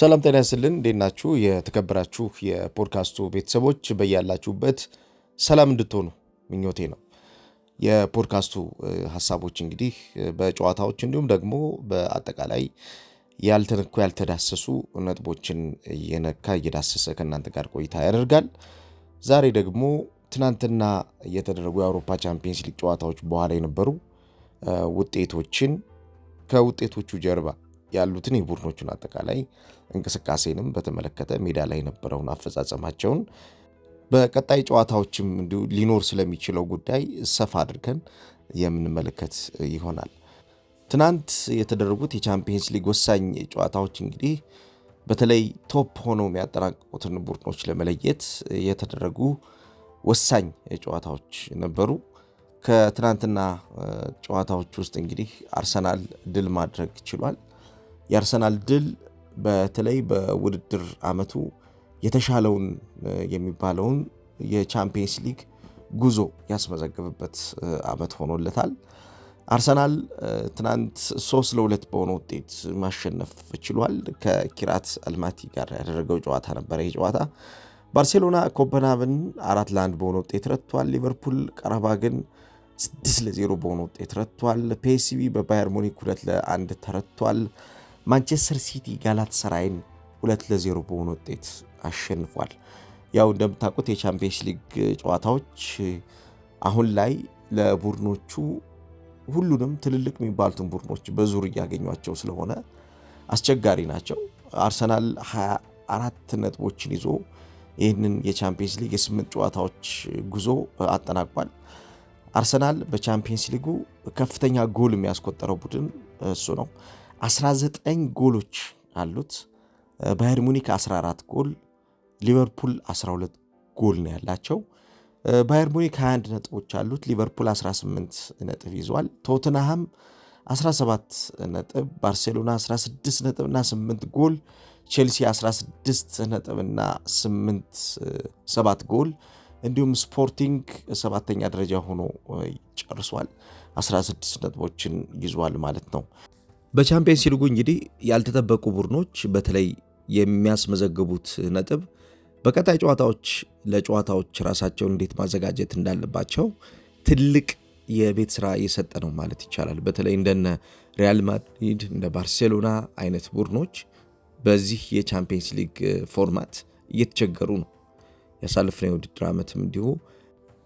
ሰላም ጤና ይስጥልን እንዴት ናችሁ? የተከበራችሁ የፖድካስቱ ቤተሰቦች በያላችሁበት ሰላም እንድትሆኑ ምኞቴ ነው። የፖድካስቱ ሀሳቦች እንግዲህ በጨዋታዎች እንዲሁም ደግሞ በአጠቃላይ ያልተነኩ ያልተዳሰሱ ነጥቦችን እየዳሰሰ ከእናንተ ጋር ቆይታ ያደርጋል። ዛሬ ደግሞ ትናንትና የተደረጉ የአውሮፓ ቻምፒየንስ ሊግ ጨዋታዎች በኋላ የነበሩ ውጤቶችን ከውጤቶቹ ጀርባ ያሉትን የቡድኖቹን አጠቃላይ እንቅስቃሴንም በተመለከተ ሜዳ ላይ የነበረውን አፈጻጸማቸውን በቀጣይ ጨዋታዎችም እንዲሁ ሊኖር ስለሚችለው ጉዳይ ሰፋ አድርገን የምንመለከት ይሆናል። ትናንት የተደረጉት የቻምፒየንስ ሊግ ወሳኝ ጨዋታዎች እንግዲህ በተለይ ቶፕ ሆነው የሚያጠናቅቁትን ቡድኖች ለመለየት የተደረጉ ወሳኝ ጨዋታዎች ነበሩ። ከትናንትና ጨዋታዎች ውስጥ እንግዲህ አርሰናል ድል ማድረግ ችሏል። የአርሰናል ድል በተለይ በውድድር ዓመቱ የተሻለውን የሚባለውን የቻምፒየንስ ሊግ ጉዞ ያስመዘገበበት ዓመት ሆኖለታል። አርሰናል ትናንት 3-2 በሆነ ውጤት ማሸነፍ ችሏል። ከኪራት አልማቲ ጋር ያደረገው ጨዋታ ነበረ። ይህ ጨዋታ ባርሴሎና ኮፐንሃገንን 4-1 በሆነ ውጤት ረትቷል። ሊቨርፑል ቀረባግን 6-0 በሆነ ውጤት ረትቷል። ፒኤስቪ በባየር ሙኒክ 2-1 ተረትቷል። ማንቸስተር ሲቲ ጋላታሳራይን 2-0 በሆነ ውጤት አሸንፏል። ያው እንደምታውቁት የቻምፒየንስ ሊግ ጨዋታዎች አሁን ላይ ለቡድኖቹ ሁሉንም ትልልቅ የሚባሉትን ቡድኖች በዙር እያገኟቸው ስለሆነ አስቸጋሪ ናቸው። አርሰናል 24 ነጥቦችን ይዞ ይህንን የቻምፒየንስ ሊግ የ8 ጨዋታዎች ጉዞ አጠናቋል። አርሰናል በቻምፒየንስ ሊጉ ከፍተኛ ጎል የሚያስቆጠረው ቡድን እሱ ነው። 19 ጎሎች አሉት። ባየር ሙኒክ 14 ጎል፣ ሊቨርፑል 12 ጎል ነው ያላቸው። ባየር ሙኒክ 21 ነጥቦች አሉት። ሊቨርፑል 18 ነጥብ ይዟል። ቶተንሃም 17 ነጥብ፣ ባርሴሎና 16 ነጥብና 8 ጎል፣ ቼልሲ 16 ነጥብና 7 ጎል እንዲሁም ስፖርቲንግ 7ኛ ደረጃ ሆኖ ጨርሷል። 16 ነጥቦችን ይዟል ማለት ነው። በቻምፒየንስ ሊጉ እንግዲህ ያልተጠበቁ ቡድኖች በተለይ የሚያስመዘግቡት ነጥብ በቀጣይ ለጨዋታዎች ራሳቸውን እንዴት ማዘጋጀት እንዳለባቸው ትልቅ የቤት ስራ እየሰጠ ነው ማለት ይቻላል። በተለይ እንደነ ሪያል ማድሪድ እንደ ባርሴሎና አይነት ቡድኖች በዚህ የቻምፒየንስ ሊግ ፎርማት እየተቸገሩ ነው። ያሳለፍነው የውድድር ዓመትም እንዲሁ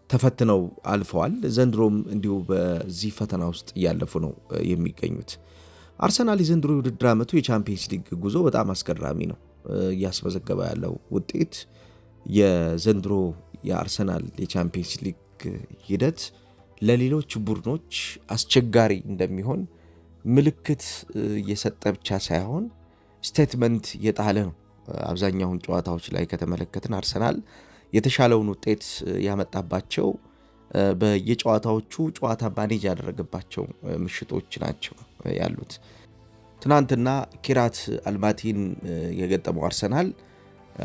ተፈትነው አልፈዋል። ዘንድሮም እንዲሁ በዚህ ፈተና ውስጥ እያለፉ ነው የሚገኙት። አርሰናል የዘንድሮ የውድድር ዓመቱ የቻምፒየንስ ሊግ ጉዞ በጣም አስገራሚ ነው። እያስመዘገበ ያለው ውጤት የዘንድሮ የአርሰናል የቻምፒየንስ ሊግ ሂደት ለሌሎች ቡድኖች አስቸጋሪ እንደሚሆን ምልክት እየሰጠ ብቻ ሳይሆን ስቴትመንት የጣለ ነው። አብዛኛውን ጨዋታዎች ላይ ከተመለከትን አርሰናል የተሻለውን ውጤት ያመጣባቸው በየጨዋታዎቹ ጨዋታ ማኔጅ ያደረገባቸው ምሽቶች ናቸው ያሉት። ትናንትና ኪራት አልማቲን የገጠመው አርሰናል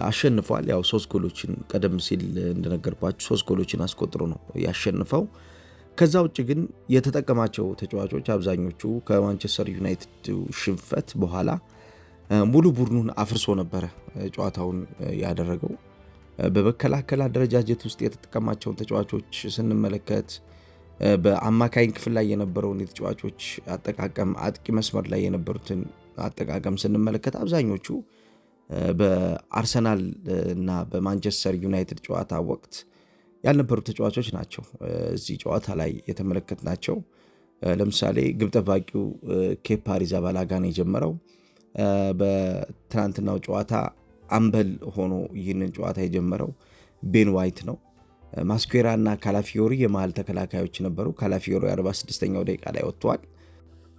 አሸንፏል። ያው 3 ጎሎችን ቀደም ሲል እንደነገርኳችሁ 3 ጎሎችን አስቆጥሮ ነው ያሸንፈው። ከዛ ውጭ ግን የተጠቀማቸው ተጫዋቾች አብዛኞቹ ከማንቸስተር ዩናይትድ ሽንፈት በኋላ ሙሉ ቡድኑን አፍርሶ ነበረ ጨዋታውን ያደረገው። በመከላከል አደረጃጀት ውስጥ የተጠቀማቸውን ተጫዋቾች ስንመለከት በአማካይ ክፍል ላይ የነበረውን የተጫዋቾች አጠቃቀም፣ አጥቂ መስመር ላይ የነበሩትን አጠቃቀም ስንመለከት አብዛኞቹ በአርሰናል እና በማንቸስተር ዩናይትድ ጨዋታ ወቅት ያልነበሩ ተጫዋቾች ናቸው እዚህ ጨዋታ ላይ የተመለከትናቸው። ለምሳሌ ግብ ጠባቂው ኬፓ አሪዛባላጋ ነው የጀመረው። በትናንትናው ጨዋታ አምበል ሆኖ ይህንን ጨዋታ የጀመረው ቤን ዋይት ነው። ማስኩዌራ እና ካላፊዮሪ የመሃል ተከላካዮች ነበሩ። ካላፊዮሪ 46ኛው ደቂቃ ላይ ወጥቷል።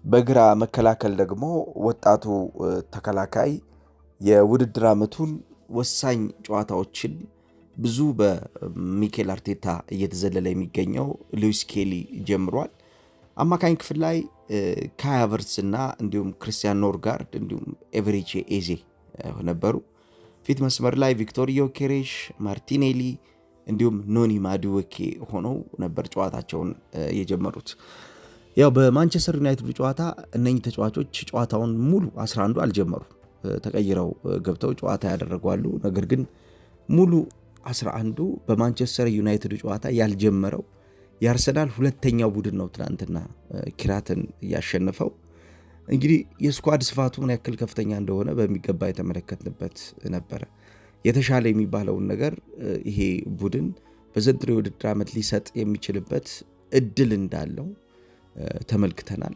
በግራ መከላከል ደግሞ ወጣቱ ተከላካይ የውድድር ዓመቱን ወሳኝ ጨዋታዎችን ብዙ በሚኬል አርቴታ እየተዘለለ የሚገኘው ሉዊስ ኬሊ ጀምሯል። አማካኝ ክፍል ላይ ካይ ሃቨርትዝ እና እንዲሁም ክሪስቲያን ኖርጋርድ እንዲሁም ኤቨሬቺ ኤዜ ነበሩ። ፊት መስመር ላይ ቪክቶር ዮኬሬሽ፣ ማርቲኔሊ እንዲሁም ኖኒ ማዱዌኬ ሆነው ነበር ጨዋታቸውን የጀመሩት። ያው በማንቸስተር ዩናይትድ ጨዋታ እነኚህ ተጫዋቾች ጨዋታውን ሙሉ 11 አልጀመሩ። ተቀይረው ገብተው ጨዋታ ያደረጓሉ። ነገር ግን ሙሉ 11ዱ በማንቸስተር ዩናይትድ ጨዋታ ያልጀመረው የአርሰናል ሁለተኛው ቡድን ነው ትናንትና ኪራትን ያሸነፈው። እንግዲህ የስኳድ ስፋቱ ምን ያክል ከፍተኛ እንደሆነ በሚገባ የተመለከትንበት ነበረ። የተሻለ የሚባለውን ነገር ይሄ ቡድን በዘንድሮ የውድድር ዓመት ሊሰጥ የሚችልበት እድል እንዳለው ተመልክተናል።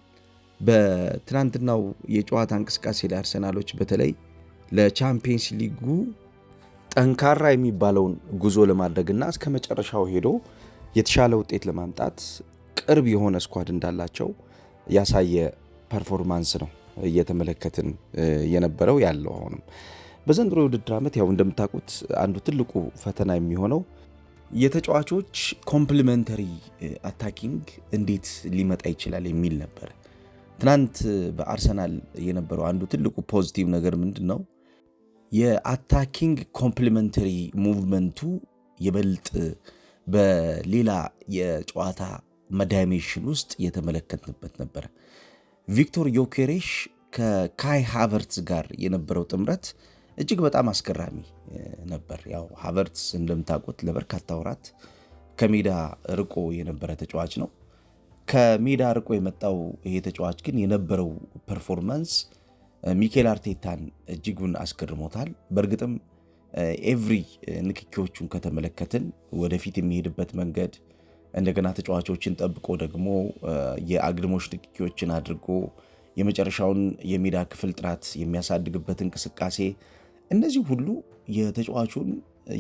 በትናንትናው የጨዋታ እንቅስቃሴ ላይ አርሰናሎች በተለይ ለቻምፒየንስ ሊጉ ጠንካራ የሚባለውን ጉዞ ለማድረግና እስከ መጨረሻው ሄዶ የተሻለ ውጤት ለማምጣት ቅርብ የሆነ ስኳድ እንዳላቸው ያሳየ ፐርፎርማንስ ነው እየተመለከትን የነበረው ያለው። አሁንም በዘንድሮ የውድድር ዓመት ያው እንደምታውቁት አንዱ ትልቁ ፈተና የሚሆነው የተጫዋቾች ኮምፕሊመንተሪ አታኪንግ እንዴት ሊመጣ ይችላል የሚል ነበር። ትናንት በአርሰናል የነበረው አንዱ ትልቁ ፖዚቲቭ ነገር ምንድን ነው? የአታኪንግ ኮምፕሊመንተሪ ሙቭመንቱ ይበልጥ በሌላ የጨዋታ ዳይሜንሽን ውስጥ የተመለከትንበት ነበር። ቪክቶር ዮኬሬሽ ከካይ ሃቨርትዝ ጋር የነበረው ጥምረት እጅግ በጣም አስገራሚ ነበር። ያው ሃቨርትዝ እንደምታውቁት ለበርካታ ወራት ከሜዳ ርቆ የነበረ ተጫዋች ነው። ከሜዳ ርቆ የመጣው ይሄ ተጫዋች ግን የነበረው ፐርፎርማንስ ሚኬል አርቴታን እጅጉን አስገርሞታል። በእርግጥም ኤቭሪ ንክኪዎቹን ከተመለከትን ወደፊት የሚሄድበት መንገድ እንደገና ተጫዋቾችን ጠብቆ ደግሞ የአግድሞሽ ንክኪዎችን አድርጎ የመጨረሻውን የሜዳ ክፍል ጥራት የሚያሳድግበት እንቅስቃሴ፣ እነዚህ ሁሉ የተጫዋቹን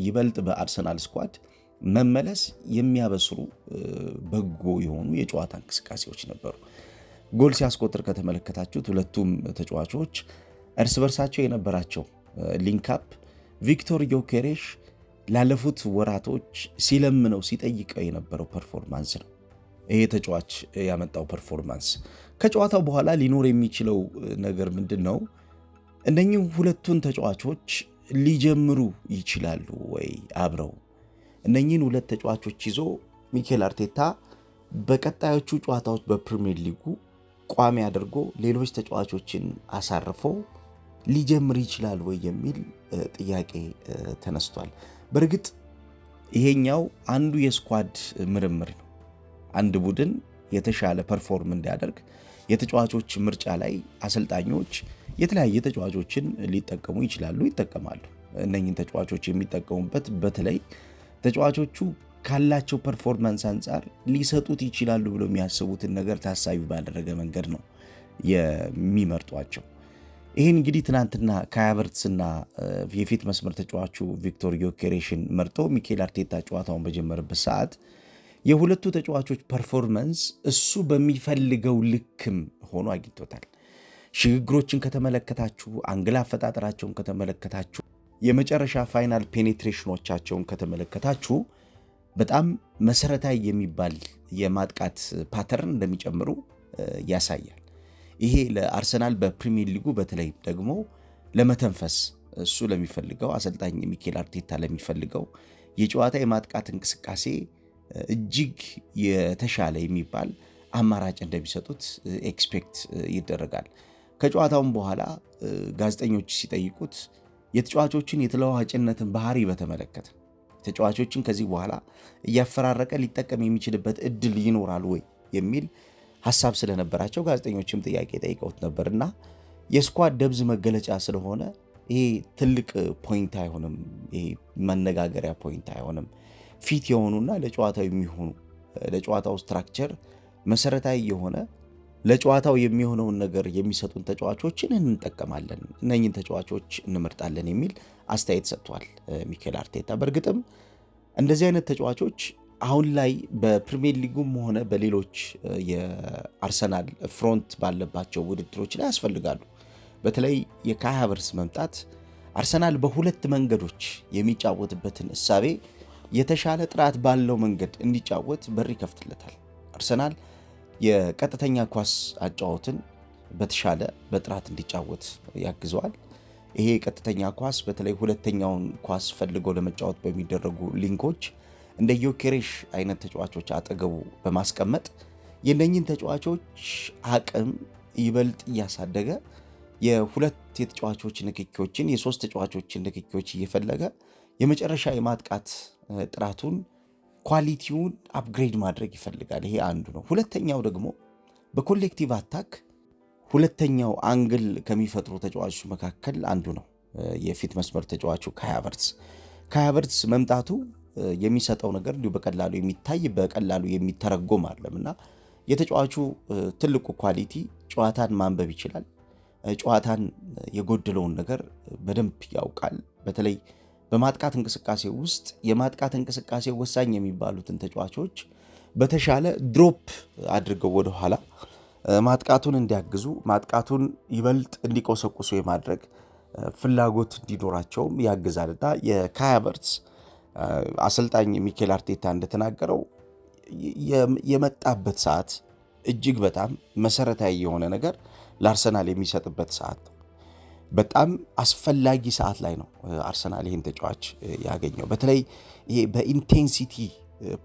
ይበልጥ በአርሰናል ስኳድ መመለስ የሚያበስሩ በጎ የሆኑ የጨዋታ እንቅስቃሴዎች ነበሩ። ጎል ሲያስቆጥር ከተመለከታችሁት ሁለቱም ተጫዋቾች እርስ በርሳቸው የነበራቸው ሊንካፕ ቪክቶር ዮኬሬሽ ላለፉት ወራቶች ሲለምነው ሲጠይቀው የነበረው ፐርፎርማንስ ነው። ይሄ ተጫዋች ያመጣው ፐርፎርማንስ ከጨዋታው በኋላ ሊኖር የሚችለው ነገር ምንድን ነው? እነኚህ ሁለቱን ተጫዋቾች ሊጀምሩ ይችላሉ ወይ አብረው? እነኚህን ሁለት ተጫዋቾች ይዞ ሚኬል አርቴታ በቀጣዮቹ ጨዋታዎች በፕሪሚየር ሊጉ ቋሚ አድርጎ ሌሎች ተጫዋቾችን አሳርፎ ሊጀምር ይችላል ወይ የሚል ጥያቄ ተነስቷል። በእርግጥ ይሄኛው አንዱ የስኳድ ምርምር ነው። አንድ ቡድን የተሻለ ፐርፎርም እንዲያደርግ የተጫዋቾች ምርጫ ላይ አሰልጣኞች የተለያየ ተጫዋቾችን ሊጠቀሙ ይችላሉ፣ ይጠቀማሉ። እነኚህን ተጫዋቾች የሚጠቀሙበት በተለይ ተጫዋቾቹ ካላቸው ፐርፎርማንስ አንጻር ሊሰጡት ይችላሉ ብሎ የሚያስቡትን ነገር ታሳቢ ባደረገ መንገድ ነው የሚመርጧቸው። ይህን እንግዲህ ትናንትና ካይ ሃቨርትዝና የፊት መስመር ተጫዋቹ ቪክቶር ዮኬሬሽን መርጦ ሚኬል አርቴታ ጨዋታውን በጀመረበት ሰዓት የሁለቱ ተጫዋቾች ፐርፎርማንስ እሱ በሚፈልገው ልክም ሆኖ አግኝቶታል። ሽግግሮችን ከተመለከታችሁ፣ አንግል አፈጣጠራቸውን ከተመለከታችሁ፣ የመጨረሻ ፋይናል ፔኔትሬሽኖቻቸውን ከተመለከታችሁ በጣም መሰረታዊ የሚባል የማጥቃት ፓተርን እንደሚጨምሩ ያሳያል። ይሄ ለአርሰናል በፕሪሚየር ሊጉ በተለይ ደግሞ ለመተንፈስ እሱ ለሚፈልገው አሰልጣኝ ሚኬል አርቴታ ለሚፈልገው የጨዋታ የማጥቃት እንቅስቃሴ እጅግ የተሻለ የሚባል አማራጭ እንደሚሰጡት ኤክስፔክት ይደረጋል። ከጨዋታውም በኋላ ጋዜጠኞች ሲጠይቁት የተጫዋቾችን የተለዋዋጭነትን ባህሪ በተመለከተ ተጫዋቾችን ከዚህ በኋላ እያፈራረቀ ሊጠቀም የሚችልበት እድል ይኖራል ወይ የሚል ሐሳብ ስለነበራቸው ጋዜጠኞችም ጥያቄ ጠይቀውት ነበርና የስኳድ ደብዝ መገለጫ ስለሆነ ይሄ ትልቅ ፖይንት አይሆንም፣ ይሄ መነጋገሪያ ፖይንት አይሆንም። ፊት የሆኑና ለጨዋታው የሚሆኑ ለጨዋታው ስትራክቸር መሰረታዊ የሆነ ለጨዋታው የሚሆነውን ነገር የሚሰጡን ተጫዋቾችን እንጠቀማለን፣ እነኝን ተጫዋቾች እንመርጣለን የሚል አስተያየት ሰጥቷል ሚኬል አርቴታ። በእርግጥም እንደዚህ አይነት ተጫዋቾች አሁን ላይ በፕሪሚየር ሊጉም ሆነ በሌሎች የአርሰናል ፍሮንት ባለባቸው ውድድሮች ላይ ያስፈልጋሉ። በተለይ የካይ ሃቨርትዝ መምጣት አርሰናል በሁለት መንገዶች የሚጫወትበትን እሳቤ የተሻለ ጥራት ባለው መንገድ እንዲጫወት በር ይከፍትለታል። አርሰናል የቀጥተኛ ኳስ አጫወትን በተሻለ በጥራት እንዲጫወት ያግዘዋል። ይሄ ቀጥተኛ ኳስ በተለይ ሁለተኛውን ኳስ ፈልጎ ለመጫወት በሚደረጉ ሊንኮች እንደ ዮኬሬሽ አይነት ተጫዋቾች አጠገቡ በማስቀመጥ የነኝን ተጫዋቾች አቅም ይበልጥ እያሳደገ የሁለት የተጫዋቾች ንክኪዎችን የሶስት ተጫዋቾችን ንክኪዎች እየፈለገ የመጨረሻ የማጥቃት ጥራቱን ኳሊቲውን አፕግሬድ ማድረግ ይፈልጋል። ይሄ አንዱ ነው። ሁለተኛው ደግሞ በኮሌክቲቭ አታክ ሁለተኛው አንግል ከሚፈጥሩ ተጫዋቾች መካከል አንዱ ነው የፊት መስመር ተጫዋቹ ካይ ሃቨርትዝ መምጣቱ የሚሰጠው ነገር እንዲሁ በቀላሉ የሚታይ በቀላሉ የሚተረጎም አይደለምና የተጫዋቹ ትልቁ ኳሊቲ ጨዋታን ማንበብ ይችላል። ጨዋታን የጎደለውን ነገር በደንብ ያውቃል። በተለይ በማጥቃት እንቅስቃሴ ውስጥ የማጥቃት እንቅስቃሴ ወሳኝ የሚባሉትን ተጫዋቾች በተሻለ ድሮፕ አድርገው ወደ ኋላ ማጥቃቱን እንዲያግዙ ማጥቃቱን ይበልጥ እንዲቆሰቁሱ የማድረግ ፍላጎት እንዲኖራቸውም ያግዛልና የካይ ሃቨርትዝ አሰልጣኝ ሚኬል አርቴታ እንደተናገረው የመጣበት ሰዓት እጅግ በጣም መሰረታዊ የሆነ ነገር ለአርሰናል የሚሰጥበት ሰዓት ነው። በጣም አስፈላጊ ሰዓት ላይ ነው አርሰናል ይህን ተጫዋች ያገኘው። በተለይ ይሄ በኢንቴንሲቲ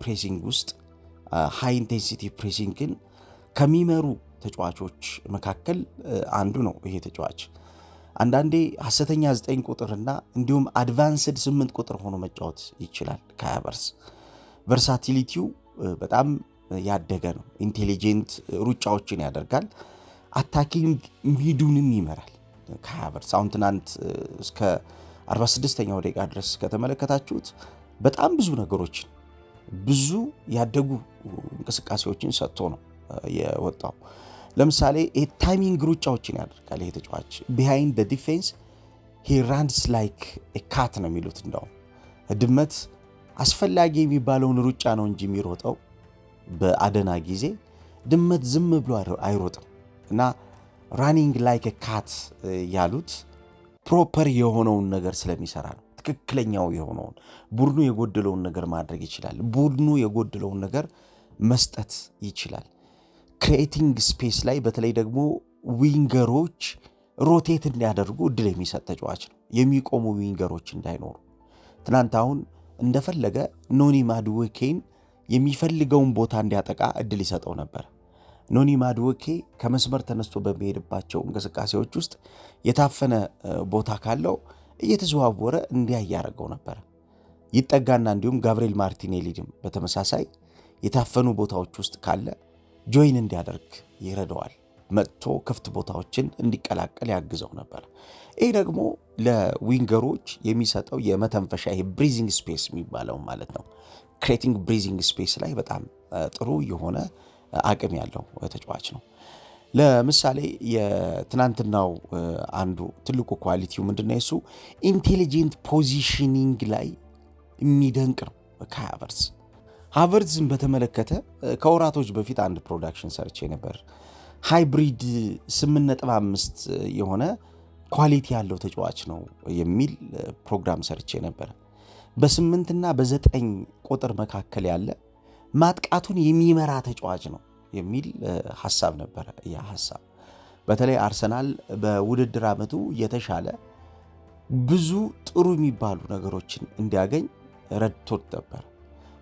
ፕሬሲንግ ውስጥ ሃይ ኢንቴንሲቲ ፕሬሲንግን ከሚመሩ ተጫዋቾች መካከል አንዱ ነው ይሄ ተጫዋች። አንዳንዴ ሐሰተኛ 9 ቁጥርና እንዲሁም አድቫንስድ 8 ቁጥር ሆኖ መጫወት ይችላል። ካይ ሃቨርትዝ ቨርሳቲሊቲው በጣም ያደገ ነው። ኢንቴሊጀንት ሩጫዎችን ያደርጋል። አታኪንግ ሚዱንም ይመራል። ካይ ሃቨርትዝ አሁን ትናንት እስከ 46ኛው ደቂቃ ድረስ ከተመለከታችሁት በጣም ብዙ ነገሮችን ብዙ ያደጉ እንቅስቃሴዎችን ሰጥቶ ነው የወጣው። ለምሳሌ ታይሚንግ ሩጫዎችን ያደርጋል። ይሄ ተጫዋች ቢሃይንድ ዘ ዲፌንስ ሂ ራንስ ላይክ ኤ ካት ነው የሚሉት። እንደው ድመት አስፈላጊ የሚባለውን ሩጫ ነው እንጂ የሚሮጠው በአደና ጊዜ ድመት ዝም ብሎ አይሮጥም። እና ራኒንግ ላይክ ኤ ካት ያሉት ፕሮፐር የሆነውን ነገር ስለሚሰራ ነው። ትክክለኛው የሆነውን ቡድኑ የጎደለውን ነገር ማድረግ ይችላል። ቡድኑ የጎደለውን ነገር መስጠት ይችላል። ክሬቲንግ ስፔስ ላይ በተለይ ደግሞ ዊንገሮች ሮቴት እንዲያደርጉ እድል የሚሰጥ ተጫዋች ነው። የሚቆሙ ዊንገሮች እንዳይኖሩ ትናንት አሁን እንደፈለገ ኖኒ ማዱዌኬን የሚፈልገውን ቦታ እንዲያጠቃ እድል ይሰጠው ነበር። ኖኒ ማዱዌኬ ከመስመር ተነስቶ በሚሄድባቸው እንቅስቃሴዎች ውስጥ የታፈነ ቦታ ካለው እየተዘዋወረ እንዲያ ያደርገው ነበር። ይጠጋና እንዲሁም ጋብሪኤል ማርቲኔሊንም በተመሳሳይ የታፈኑ ቦታዎች ውስጥ ካለ ጆይን እንዲያደርግ ይረዳዋል። መጥቶ ክፍት ቦታዎችን እንዲቀላቀል ያግዘው ነበር። ይህ ደግሞ ለዊንገሮች የሚሰጠው የመተንፈሻ ብሪዚንግ ስፔስ የሚባለው ማለት ነው። ክሬቲንግ ብሪዚንግ ስፔስ ላይ በጣም ጥሩ የሆነ አቅም ያለው ተጫዋች ነው። ለምሳሌ የትናንትናው አንዱ ትልቁ ኳሊቲው ምንድነው? እሱ ኢንቴሊጀንት ፖዚሽኒንግ ላይ የሚደንቅ ነው። ካይ ሃቨርትዝን በተመለከተ ከወራቶች በፊት አንድ ፕሮዳክሽን ሰርቼ ነበር። ሃይብሪድ 8.5 የሆነ ኳሊቲ ያለው ተጫዋች ነው የሚል ፕሮግራም ሰርቼ ነበር። በ8 እና በ9 ቁጥር መካከል ያለ ማጥቃቱን የሚመራ ተጫዋች ነው የሚል ሐሳብ ነበር። ያ ሐሳብ በተለይ አርሰናል በውድድር ዓመቱ የተሻለ ብዙ ጥሩ የሚባሉ ነገሮችን እንዲያገኝ ረድቶት ነበር።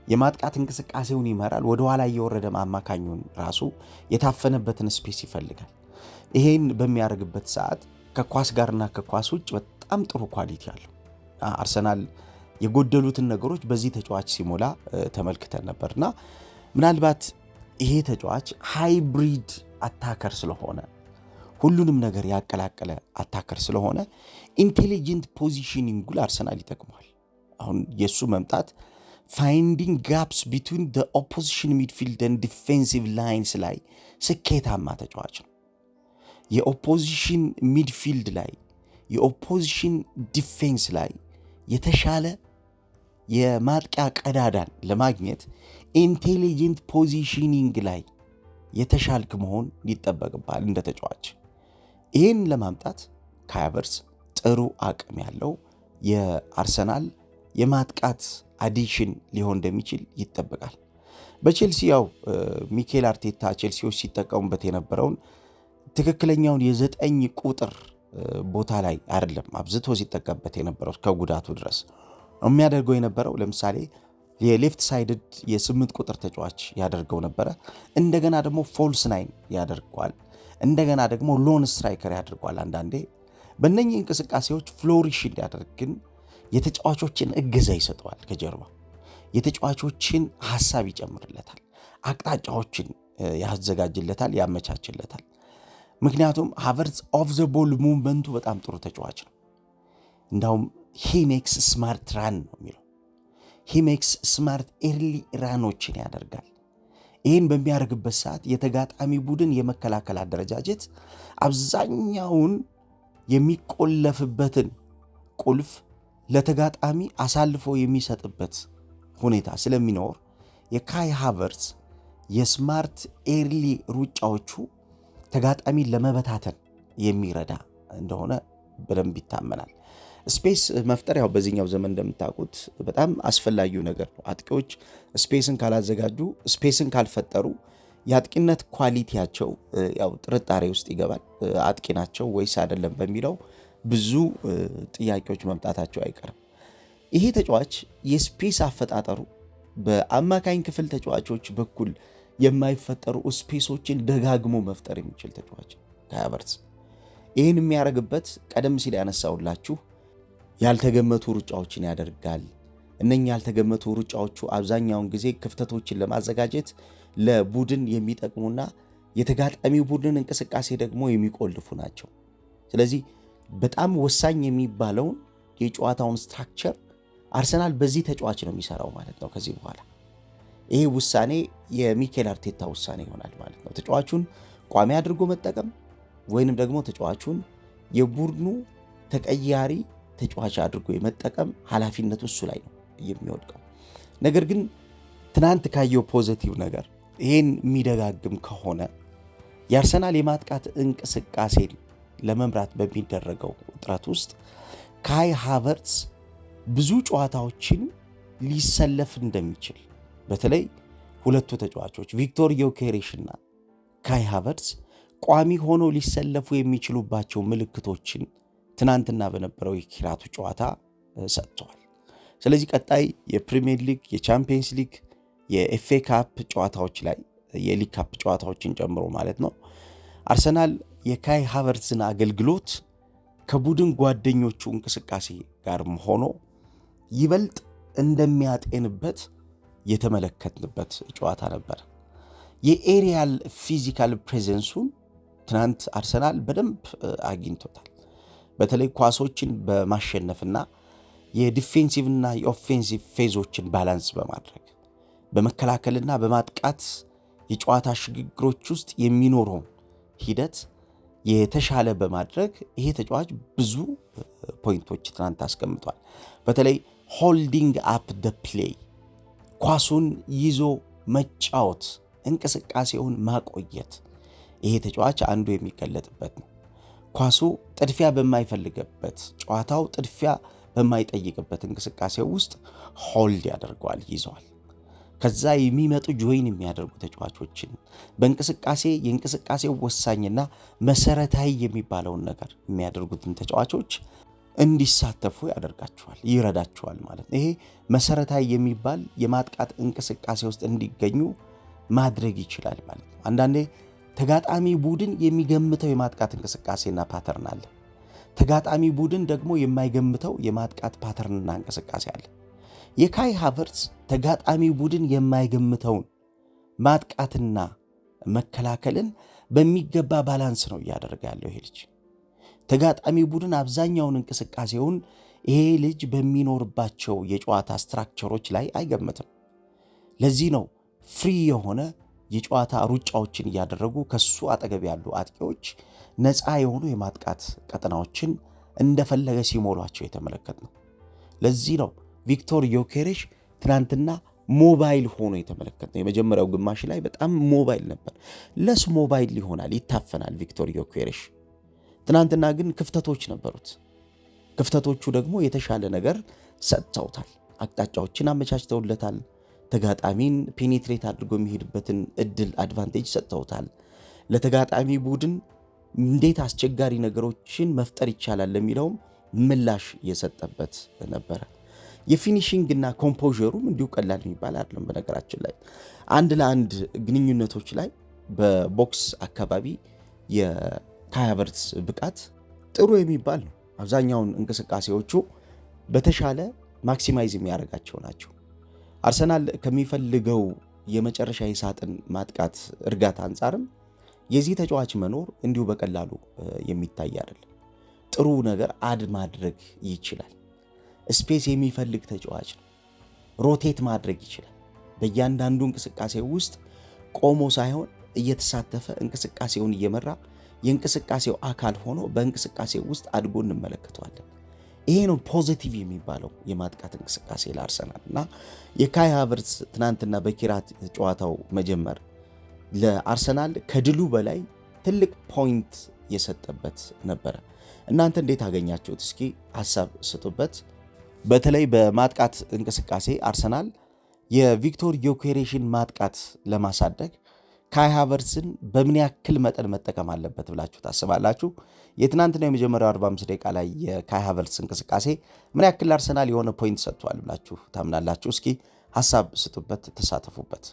የማጥቃት እንቅስቃሴውን ይመራል። ወደ ኋላ እየወረደ አማካኙን ራሱ የታፈነበትን ስፔስ ይፈልጋል። ይሄን በሚያደርግበት ሰዓት ከኳስ ጋርና ከኳስ ውጭ በጣም ጥሩ ኳሊቲ አለው። አርሰናል የጎደሉትን ነገሮች በዚህ ተጫዋች ሲሞላ ተመልክተን ነበርና ምናልባት ይሄ ተጫዋች ሃይብሪድ አታከር ስለሆነ ሁሉንም ነገር ያቀላቀለ አታከር ስለሆነ ኢንቴሊጀንት ፖዚሽኒንግ ለአርሰናል ይጠቅማል። አሁን የሱ መምጣት ፋይንዲንግ ጋፕስ ቢትዊን ዘ ኦፖዚሽን ሚድፊልድ ኤንድ ዲፌንሲቭ ላይንስ ላይ ስኬታማ ተጫዋች ነው። የኦፖዚሽን ሚድፊልድ ላይ የኦፖዚሽን ዲፌንስ ላይ የተሻለ የማጥቂያ ቀዳዳን ለማግኘት ኢንቴሊጀንት ፖዚሽኒንግ ላይ የተሻልክ መሆን ይጠበቅባል እንደ ተጫዋች። ይህን ለማምጣት ካይ ሃቨርትዝ ጥሩ አቅም ያለው የአርሰናል የማጥቃት አዲሽን ሊሆን እንደሚችል ይጠበቃል። በቼልሲ ያው ሚኬል አርቴታ ቼልሲዎች ሲጠቀሙበት የነበረውን ትክክለኛውን የ9 ቁጥር ቦታ ላይ አይደለም አብዝቶ ሲጠቀምበት የነበረው ከጉዳቱ ድረስ የሚያደርገው የነበረው ለምሳሌ የሌፍት ሳይድድ የ8 ቁጥር ተጫዋች ያደርገው ነበረ። እንደገና ደግሞ ፎልስ ናይን ያደርገዋል። እንደገና ደግሞ ሎን ስትራይከር ያደርጓል። አንዳንዴ በእነኚህ እንቅስቃሴዎች ፍሎሪሽ እንዲያደርግ ግን የተጫዋቾችን እገዛ ይሰጠዋል። ከጀርባ የተጫዋቾችን ሐሳብ ይጨምርለታል፣ አቅጣጫዎችን ያዘጋጅለታል፣ ያመቻችለታል። ምክንያቱም ሃቨርትዝ ኦፍ ዘ ቦል ሙቭመንቱ በጣም ጥሩ ተጫዋች ነው። እንዳውም ሂ ሜክስ ስማርት ራን ነው የሚለው። ሂ ሜክስ ስማርት ኤርሊ ራኖችን ያደርጋል። ይህን በሚያደርግበት ሰዓት የተጋጣሚ ቡድን የመከላከል አደረጃጀት አብዛኛውን የሚቆለፍበትን ቁልፍ ለተጋጣሚ አሳልፎ የሚሰጥበት ሁኔታ ስለሚኖር የካይ ሃቨርትዝ የስማርት ኤርሊ ሩጫዎቹ ተጋጣሚን ለመበታተን የሚረዳ እንደሆነ በደንብ ይታመናል። ስፔስ መፍጠር ያው በዚህኛው ዘመን እንደምታውቁት በጣም አስፈላጊው ነገር ነው። አጥቂዎች ስፔስን ካላዘጋጁ፣ ስፔስን ካልፈጠሩ የአጥቂነት ኳሊቲያቸው ያው ጥርጣሬ ውስጥ ይገባል። አጥቂ ናቸው ወይስ አይደለም በሚለው ብዙ ጥያቄዎች መምጣታቸው አይቀርም። ይሄ ተጫዋች የስፔስ አፈጣጠሩ በአማካኝ ክፍል ተጫዋቾች በኩል የማይፈጠሩ ስፔሶችን ደጋግሞ መፍጠር የሚችል ተጫዋች ካይ ሃቨርትዝ። ይህን የሚያደርግበት ቀደም ሲል ያነሳውላችሁ ያልተገመቱ ሩጫዎችን ያደርጋል። እነኛ ያልተገመቱ ሩጫዎቹ አብዛኛውን ጊዜ ክፍተቶችን ለማዘጋጀት ለቡድን የሚጠቅሙና የተጋጣሚ ቡድን እንቅስቃሴ ደግሞ የሚቆልፉ ናቸው። ስለዚህ በጣም ወሳኝ የሚባለውን የጨዋታውን ስትራክቸር አርሰናል በዚህ ተጫዋች ነው የሚሰራው ማለት ነው። ከዚህ በኋላ ይሄ ውሳኔ የሚኬል አርቴታ ውሳኔ ይሆናል ማለት ነው። ተጫዋቹን ቋሚ አድርጎ መጠቀም ወይንም ደግሞ ተጫዋቹን የቡድኑ ተቀያሪ ተጫዋች አድርጎ የመጠቀም ኃላፊነቱ እሱ ላይ ነው የሚወድቀው። ነገር ግን ትናንት ካየው ፖዚቲቭ ነገር ይሄን የሚደጋግም ከሆነ የአርሰናል የማጥቃት እንቅስቃሴን ለመምራት በሚደረገው ጥረት ውስጥ ካይ ሃቨርትዝ ብዙ ጨዋታዎችን ሊሰለፍ እንደሚችል በተለይ ሁለቱ ተጫዋቾች ቪክቶር ዮኬሬሽ እና ካይ ሃቨርትዝ ቋሚ ሆኖ ሊሰለፉ የሚችሉባቸው ምልክቶችን ትናንትና በነበረው የኪራቱ ጨዋታ ሰጥተዋል። ስለዚህ ቀጣይ የፕሪሚየር ሊግ፣ የቻምፒየንስ ሊግ፣ የኤፍኤ ካፕ ጨዋታዎች ላይ የሊግ ካፕ ጨዋታዎችን ጨምሮ ማለት ነው አርሰናል የካይ ሃቨርትዝን አገልግሎት ከቡድን ጓደኞቹ እንቅስቃሴ ጋርም ሆኖ ይበልጥ እንደሚያጤንበት የተመለከትንበት ጨዋታ ነበር። የኤሪያል ፊዚካል ፕሬዘንሱን ትናንት አርሰናል በደንብ አግኝቶታል። በተለይ ኳሶችን በማሸነፍና የዲፌንሲቭና የኦፌንሲቭ ፌዞችን ባላንስ በማድረግ በመከላከልና በማጥቃት የጨዋታ ሽግግሮች ውስጥ የሚኖረውን ሂደት የተሻለ በማድረግ ይሄ ተጫዋች ብዙ ፖይንቶች ትናንት አስቀምጧል። በተለይ ሆልዲንግ አፕ ደ ፕሌይ፣ ኳሱን ይዞ መጫወት፣ እንቅስቃሴውን ማቆየት ይሄ ተጫዋች አንዱ የሚገለጥበት ነው። ኳሱ ጥድፊያ በማይፈልግበት ጨዋታው ጥድፊያ በማይጠይቅበት እንቅስቃሴ ውስጥ ሆልድ ያደርገዋል፣ ይዘዋል። ከዛ የሚመጡ ጆይን የሚያደርጉ ተጫዋቾችን በእንቅስቃሴ የእንቅስቃሴው ወሳኝና መሰረታዊ የሚባለውን ነገር የሚያደርጉትን ተጫዋቾች እንዲሳተፉ ያደርጋቸዋል፣ ይረዳቸዋል ማለት ነው። ይሄ መሰረታዊ የሚባል የማጥቃት እንቅስቃሴ ውስጥ እንዲገኙ ማድረግ ይችላል ማለት ነው። አንዳንዴ ተጋጣሚ ቡድን የሚገምተው የማጥቃት እንቅስቃሴና ፓተርን አለ። ተጋጣሚ ቡድን ደግሞ የማይገምተው የማጥቃት ፓተርንና እንቅስቃሴ አለ። የካይ ሃቨርትዝ ተጋጣሚ ቡድን የማይገምተውን ማጥቃትና መከላከልን በሚገባ ባላንስ ነው እያደረገ ያለው ይሄ ልጅ። ተጋጣሚ ቡድን አብዛኛውን እንቅስቃሴውን ይሄ ልጅ በሚኖርባቸው የጨዋታ ስትራክቸሮች ላይ አይገምትም። ለዚህ ነው ፍሪ የሆነ የጨዋታ ሩጫዎችን እያደረጉ ከሱ አጠገብ ያሉ አጥቂዎች ነፃ የሆኑ የማጥቃት ቀጠናዎችን እንደፈለገ ሲሞሏቸው የተመለከትነው። ለዚህ ነው ቪክቶር ዮኬሬሽ ትናንትና ሞባይል ሆኖ የተመለከትነው። የመጀመሪያው ግማሽ ላይ በጣም ሞባይል ነበር። ለስ ሞባይል ይሆናል፣ ይታፈናል ቪክቶር ዮኬሬሽ። ትናንትና ግን ክፍተቶች ነበሩት። ክፍተቶቹ ደግሞ የተሻለ ነገር ሰጥተውታል። አቅጣጫዎችን አመቻችተውለታል። ተጋጣሚን ፔኔትሬት አድርጎ የሚሄድበትን እድል አድቫንቴጅ ሰጥተውታል። ለተጋጣሚ ቡድን እንዴት አስቸጋሪ ነገሮችን መፍጠር ይቻላል ለሚለውም ምላሽ የሰጠበት ነበረ። የፊኒሺንግ እና ኮምፖዠሩም እንዲሁ ቀላል የሚባል አይደለም። በነገራችን ላይ አንድ ለአንድ ግንኙነቶች ላይ በቦክስ አካባቢ የካይ ሃቨርትዝ ብቃት ጥሩ የሚባል ነው። አብዛኛውን እንቅስቃሴዎቹ በተሻለ ማክሲማይዝ የሚያደርጋቸው ናቸው። አርሰናል ከሚፈልገው የመጨረሻ የሳጥን ማጥቃት እርጋታ አንጻርም የዚህ ተጫዋች መኖር እንዲሁ በቀላሉ የሚታይ አይደለም። ጥሩ ነገር አድ ማድረግ ይችላል። ስፔስ የሚፈልግ ተጫዋች ነው። ሮቴት ማድረግ ይችላል። በእያንዳንዱ እንቅስቃሴ ውስጥ ቆሞ ሳይሆን እየተሳተፈ እንቅስቃሴውን እየመራ የእንቅስቃሴው አካል ሆኖ በእንቅስቃሴው ውስጥ አድጎ እንመለከተዋለን። ይሄ ነው ፖዚቲቭ የሚባለው የማጥቃት እንቅስቃሴ ለአርሰናል እና የካይ ሃቨርትዝ ትናንትና በኪራት ጨዋታው መጀመር ለአርሰናል ከድሉ በላይ ትልቅ ፖይንት የሰጠበት ነበረ። እናንተ እንዴት አገኛችሁት? እስኪ ሀሳብ ስጡበት። በተለይ በማጥቃት እንቅስቃሴ አርሰናል የቪክቶር ዮኬሬሽን ማጥቃት ለማሳደግ ካይ ሃቨርትዝን በምን ያክል መጠን መጠቀም አለበት ብላችሁ ታስባላችሁ? የትናንትና የመጀመሪያው 45 ደቂቃ ላይ የካይ ሃቨርትዝ እንቅስቃሴ ምን ያክል አርሰናል የሆነ ፖይንት ሰጥቷል ብላችሁ ታምናላችሁ? እስኪ ሀሳብ ስጡበት፣ ተሳተፉበት።